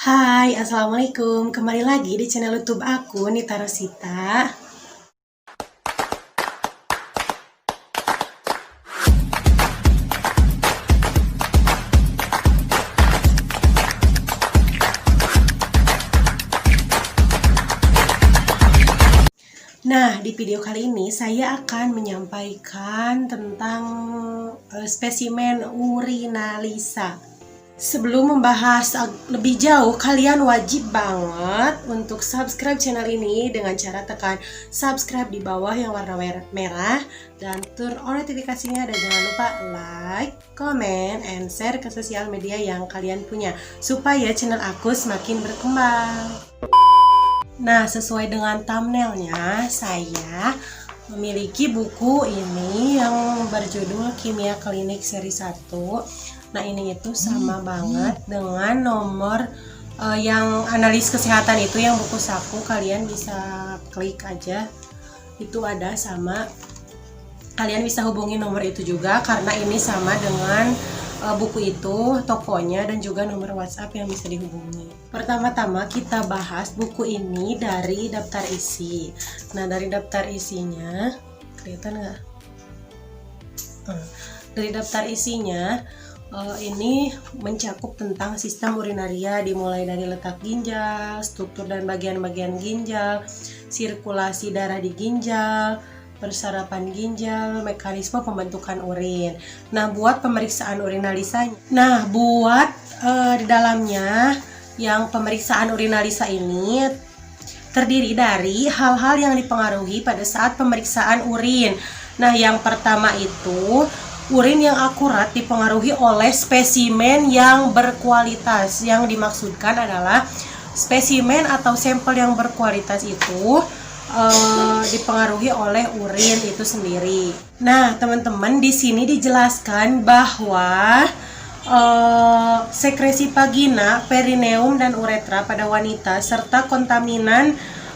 Hai, Assalamualaikum. Kembali lagi di channel YouTube aku, Nita Rosita. Nah, di video kali ini saya akan menyampaikan tentang spesimen urinalisa. Sebelum membahas lebih jauh, kalian wajib banget untuk subscribe channel ini dengan cara tekan subscribe di bawah yang warna merah dan turn on notifikasinya, dan jangan lupa like, comment, and share ke sosial media yang kalian punya supaya channel aku semakin berkembang. Nah, sesuai dengan thumbnailnya, saya memiliki buku ini yang berjudul Kimia Klinik Seri 1. Nah, ini itu sama banget dengan nomor yang analis kesehatan itu, yang buku saku. Kalian bisa klik aja, itu ada sama. Kalian bisa hubungi nomor itu juga karena ini sama dengan buku itu, tokonya, dan juga nomor WhatsApp yang bisa dihubungi. Pertama-tama kita bahas buku ini dari daftar isi. Nah, dari daftar isinya, kelihatan nggak? Dari daftar isinya, ini mencakup tentang sistem urinaria, dimulai dari letak ginjal, struktur dan bagian-bagian ginjal, sirkulasi darah di ginjal, persarapan ginjal, mekanisme pembentukan urin. Nah, buat pemeriksaan urinalisanya. Nah, buat di dalamnya yang pemeriksaan urinalisa ini terdiri dari hal-hal yang dipengaruhi pada saat pemeriksaan urin. Nah, yang pertama itu urin yang akurat dipengaruhi oleh spesimen yang berkualitas. Yang dimaksudkan adalah spesimen atau sampel yang berkualitas itu dipengaruhi oleh urin itu sendiri. Nah, teman-teman, di sini dijelaskan bahwa sekresi vagina, perineum, dan uretra pada wanita serta kontaminan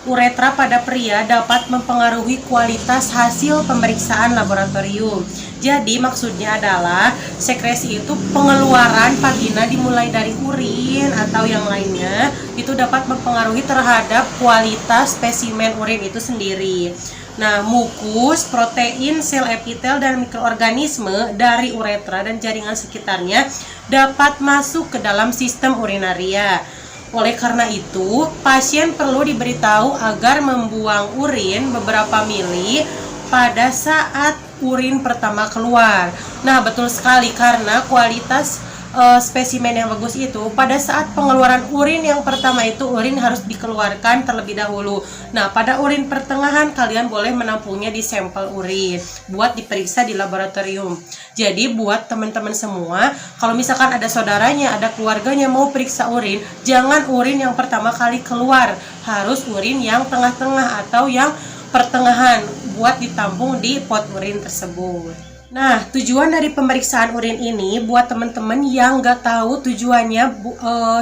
uretra pada pria dapat mempengaruhi kualitas hasil pemeriksaan laboratorium. Jadi maksudnya adalah sekresi itu pengeluaran vagina dimulai dari urin atau yang lainnya itu dapat mempengaruhi terhadap kualitas spesimen urin itu sendiri. Nah, mukus, protein, sel epitel, dan mikroorganisme dari uretra dan jaringan sekitarnya dapat masuk ke dalam sistem urinaria. Oleh karena itu, pasien perlu diberitahu agar membuang urin beberapa mili pada saat urin pertama keluar. Nah, betul sekali, karena kualitas spesimen yang bagus itu pada saat pengeluaran urin yang pertama itu urin harus dikeluarkan terlebih dahulu. Nah, pada urin pertengahan kalian boleh menampungnya di sampel urin buat diperiksa di laboratorium. Jadi buat teman-teman semua, kalau misalkan ada saudaranya, ada keluarganya mau periksa urin, jangan urin yang pertama kali keluar, harus urin yang tengah-tengah atau yang pertengahan buat ditampung di pot urin tersebut. Nah, tujuan dari pemeriksaan urin ini buat teman-teman yang nggak tahu, tujuannya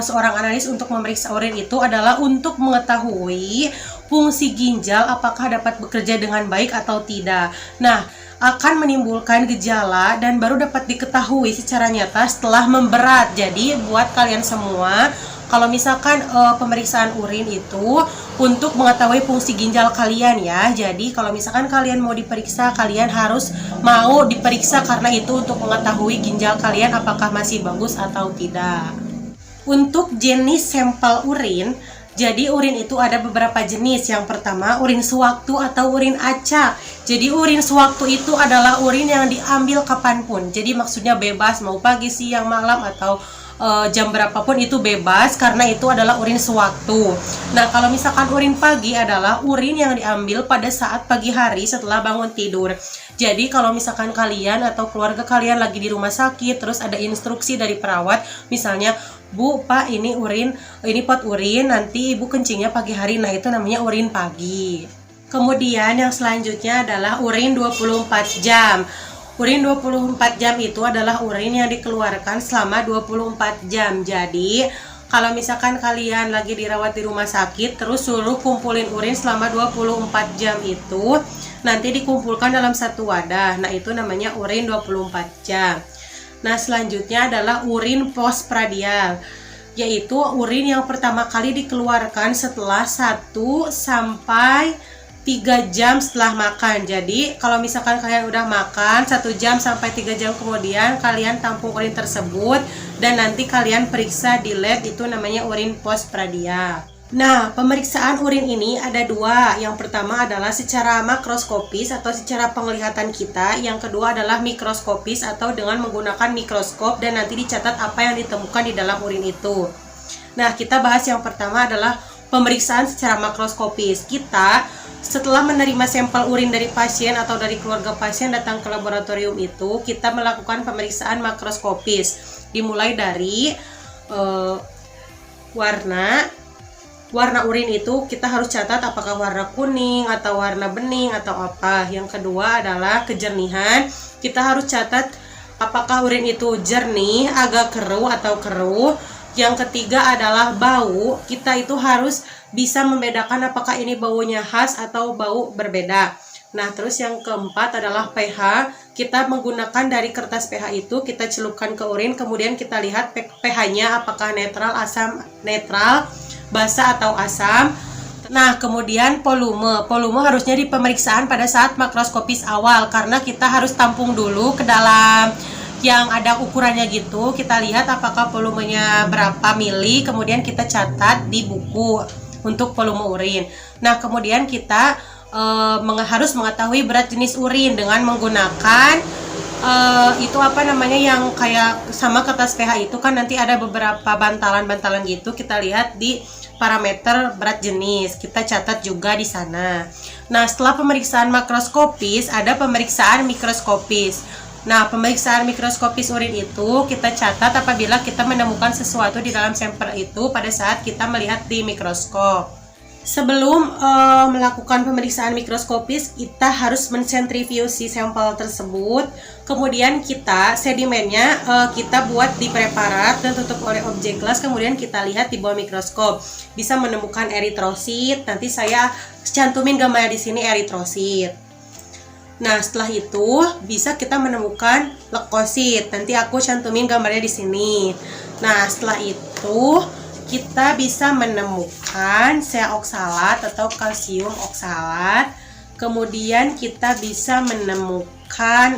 seorang analis untuk memeriksa urin itu adalah untuk mengetahui fungsi ginjal apakah dapat bekerja dengan baik atau tidak. Nah, akan menimbulkan gejala dan baru dapat diketahui secara nyata setelah memberat. Jadi buat kalian semua, kalau misalkan pemeriksaan urin itu untuk mengetahui fungsi ginjal kalian ya. Jadi kalau misalkan kalian mau diperiksa, kalian harus mau diperiksa karena itu untuk mengetahui ginjal kalian apakah masih bagus atau tidak. Untuk jenis sampel urin, jadi urin itu ada beberapa jenis. Yang pertama, urin sewaktu atau urin acak. Jadi urin sewaktu itu adalah urin yang diambil kapanpun. Jadi maksudnya bebas, mau pagi, siang, malam, atau jam berapapun itu bebas, karena itu adalah urin sewaktu. Nah, kalau misalkan urin pagi adalah urin yang diambil pada saat pagi hari setelah bangun tidur. Jadi kalau misalkan kalian atau keluarga kalian lagi di rumah sakit, terus ada instruksi dari perawat, misalnya, Bu, Pak, ini urin, ini pot urin, nanti Ibu kencingnya pagi hari. Nah, itu namanya urin pagi. Kemudian yang selanjutnya adalah urin 24 jam. Urin 24 jam itu adalah urin yang dikeluarkan selama 24 jam. Jadi, kalau misalkan kalian lagi dirawat di rumah sakit, terus suruh kumpulin urin selama 24 jam itu, nanti dikumpulkan dalam satu wadah. Nah, itu namanya urin 24 jam. Nah, selanjutnya adalah urin postprandial. yaitu urin yang pertama kali dikeluarkan setelah 1 sampai 3 jam setelah makan. Jadi kalau misalkan kalian udah makan 1 jam sampai 3 jam kemudian, kalian tampung urin tersebut dan nanti kalian periksa di lab, itu namanya urin postprandial. Nah, pemeriksaan urin ini ada dua. Yang pertama adalah secara makroskopis atau secara penglihatan kita. Yang kedua adalah mikroskopis atau dengan menggunakan mikroskop dan nanti dicatat apa yang ditemukan di dalam urin itu. Nah, kita bahas yang pertama adalah pemeriksaan secara makroskopis. Kita setelah menerima sampel urin dari pasien atau dari keluarga pasien datang ke laboratorium itu, kita melakukan pemeriksaan makroskopis. Dimulai dari warna urin itu kita harus catat apakah warna kuning atau warna bening atau apa. Yang kedua adalah kejernihan. Kita harus catat apakah urin itu jernih, agak keruh atau keruh. Yang ketiga adalah bau. Kita itu harus bisa membedakan apakah ini baunya khas atau bau berbeda. Nah, terus yang keempat adalah pH. Kita menggunakan dari kertas pH itu, kita celupkan ke urin, kemudian kita lihat pH-nya apakah netral, asam, netral, basa atau asam. Nah, kemudian volume harusnya di pemeriksaan pada saat makroskopis awal, karena kita harus tampung dulu ke dalam yang ada ukurannya gitu. Kita lihat apakah volumenya berapa mili, kemudian kita catat di buku untuk volume urin. Nah, kemudian kita harus mengetahui berat jenis urin dengan menggunakan itu apa namanya yang kayak sama kertas pH itu kan nanti ada beberapa bantalan-bantalan gitu. Kita lihat di parameter berat jenis, kita catat juga di sana. Nah, setelah pemeriksaan makroskopis ada pemeriksaan mikroskopis. Nah, pemeriksaan mikroskopis urin itu kita catat apabila kita menemukan sesuatu di dalam sampel itu pada saat kita melihat di mikroskop. Sebelum melakukan pemeriksaan mikroskopis, kita harus mensentrifusi sampel tersebut. Kemudian kita sedimennya kita buat di preparat dan tutup oleh objek gelas. Kemudian kita lihat di bawah mikroskop, bisa menemukan eritrosit. Nanti saya cantumin gambarnya di sini eritrosit. Nah, setelah itu bisa kita menemukan leukosit. Nanti aku cantumin gambarnya di sini. Nah, setelah itu kita bisa menemukan sel oksalat atau kalsium oksalat. Kemudian kita bisa menemukan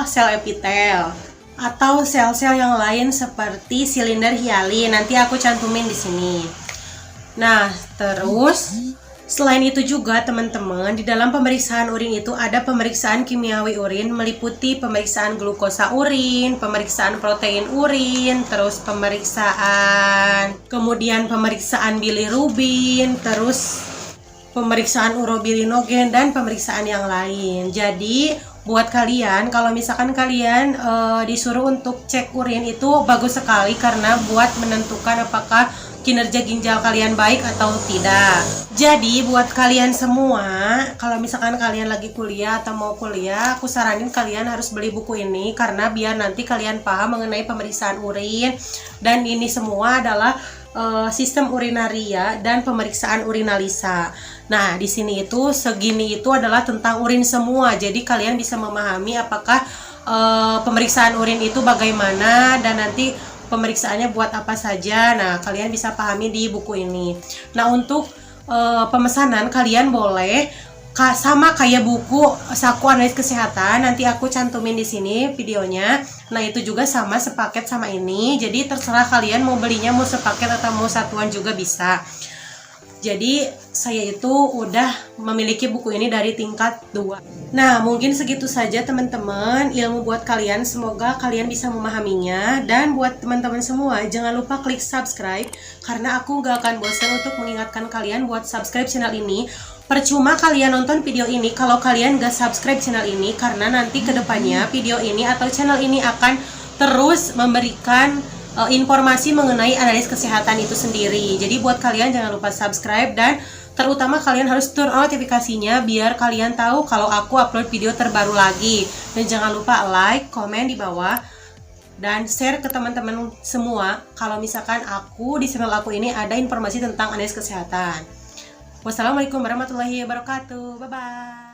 sel epitel atau sel-sel yang lain seperti silinder hialin. Nanti aku cantumin di sini. Nah, terus selain itu juga teman-teman, di dalam pemeriksaan urin itu ada pemeriksaan kimiawi urin meliputi pemeriksaan glukosa urin, pemeriksaan protein urin, terus kemudian pemeriksaan bilirubin, terus pemeriksaan urobilinogen dan pemeriksaan yang lain. Jadi buat kalian, kalau misalkan kalian disuruh untuk cek urin itu bagus sekali karena buat menentukan apakah kinerja ginjal kalian baik atau tidak. Jadi buat kalian semua, kalau misalkan kalian lagi kuliah atau mau kuliah, aku saranin kalian harus beli buku ini karena biar nanti kalian paham mengenai pemeriksaan urin. Dan ini semua adalah sistem urinaria dan pemeriksaan urinalisa. Nah, di sini itu segini itu adalah tentang urin semua. Jadi kalian bisa memahami apakah pemeriksaan urin itu bagaimana dan nanti pemeriksaannya buat apa saja. Nah, kalian bisa pahami di buku ini. Nah, untuk pemesanan kalian boleh sama kayak buku Saku Analis Kesehatan, nanti aku cantumin di sini videonya. Nah, itu juga sama sepaket sama ini. Jadi terserah kalian mau belinya mau sepaket atau mau satuan juga bisa. Jadi saya itu udah memiliki buku ini dari tingkat 2. Nah, mungkin segitu saja teman-teman ilmu buat kalian. Semoga kalian bisa memahaminya. Dan buat teman-teman semua, jangan lupa klik subscribe karena aku gak akan bosan untuk mengingatkan kalian buat subscribe channel ini. Percuma kalian nonton video ini kalau kalian gak subscribe channel ini, karena nanti kedepannya video ini atau channel ini akan terus memberikan informasi mengenai analis kesehatan itu sendiri. Jadi buat kalian jangan lupa subscribe dan terutama kalian harus turn on notifikasinya biar kalian tahu kalau aku upload video terbaru lagi. Dan jangan lupa like, komen di bawah dan share ke teman-teman semua kalau misalkan di channel aku ini ada informasi tentang analis kesehatan. Wassalamualaikum warahmatullahi wabarakatuh. Bye bye.